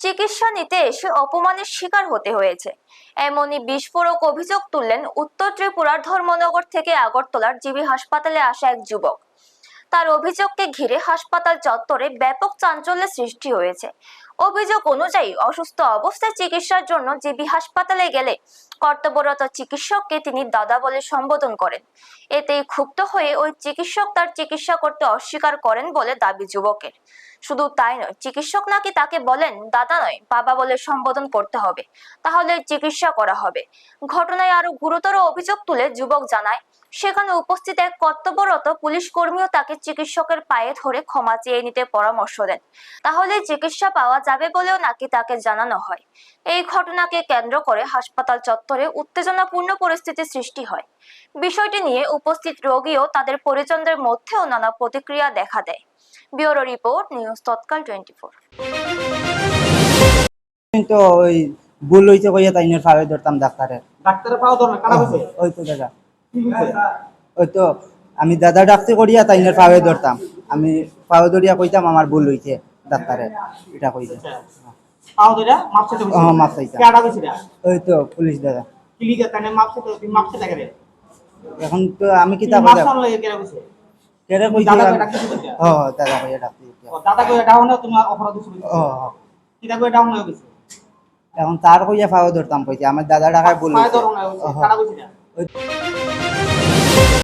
চিকিৎসা নিতে এসে অপমানের শিকার হতে হয়েছে, এমনই বিস্ফোরক অভিযোগ তুললেন উত্তর ত্রিপুরার ধর্মনগর থেকে আগরতলার জিবি হাসপাতালে আসা এক যুবক। তার অভিযোগকে ঘিরে হাসপাতাল চত্বরে ব্যাপক চাঞ্চল্যের সৃষ্টি হয়েছে। অভিযোগ অনুযায়ী অসুস্থ অবস্থায় চিকিৎসার জন্য জিবি হাসপাতালে গেলে কর্তব্যরত চিকিৎসককে তিনি দাদা বলে সম্বোধন করেন। এতেই ক্ষুব্ধ হয়ে ওই চিকিৎসক তার চিকিৎসা করতে অস্বীকার করেন বলে দাবি যুবকের। শুধু তাই নয়, চিকিৎসক নাকি তাকে বলেন দাদা নয় বাবা বলে সম্বোধন করতে হবে, তাহলে চিকিৎসা করা হবে। ঘটনায় আরো গুরুতর অভিযোগ তুলে যুবক জানায়, সেখানে উপস্থিত এক কর্তব্যরত পুলিশ কর্মীও তাকে চিকিৎসকের পায়ে ধরে ক্ষমা চেয়ে নিতে পরামর্শ দেন, তাহলে চিকিৎসা পাওয়া যাবে বলেও নাকি তাকে জানানো হয়। এই ঘটনাকে কেন্দ্র করে হাসপাতাল চত্বরে উত্তেজনাপূর্ণ পরিস্থিতি সৃষ্টি হয়। বিষয়টি নিয়ে উপস্থিত রোগী ও তাদের পরিজনদের মধ্যেও নানা প্রতিক্রিয়া দেখা দেয়। ব্যুরো রিপোর্ট, নিউজ তৎকাল 24। কিন্তু ওই ভুল হইছে কইয়া তাইনের ফাবে ধরতাম ডাক্তারের পাও ধরে কাটা হইছে ওই তো দাদা কি হইছে ওই তো আমি দাদা ডাকতে করিয়া তাইনের ফাবে ধরতাম, আমি ফাবে ধরিয়া কইতাম আমার ভুল হইছে ডাক্তারের, এটা কইছে। পাও ধরে মাপ চাইতে হইছে মাপ চাইতাম। কাটা হইছে না ওই তো পুলিশ দাদা। কি লিখে তানে মাপ চাইতে গেলে এখন তো আমি কিতা মাপ কইতাম চাইতে লাগে কেন হইছে কেরে কইছি দাদা কই ডাক্তার কইছে দাদা কইয়া ডাকতে দাদা কই ডাউন না তুমি অপরাধ হইছে কিটা কই ডাউন হয়ে গেছে এখন তার কইয়া ফাবে ধরতাম কইছে আমার দাদা ডাকায় ভুল পায়ে হইছে। ধরো না কাটা হইছে না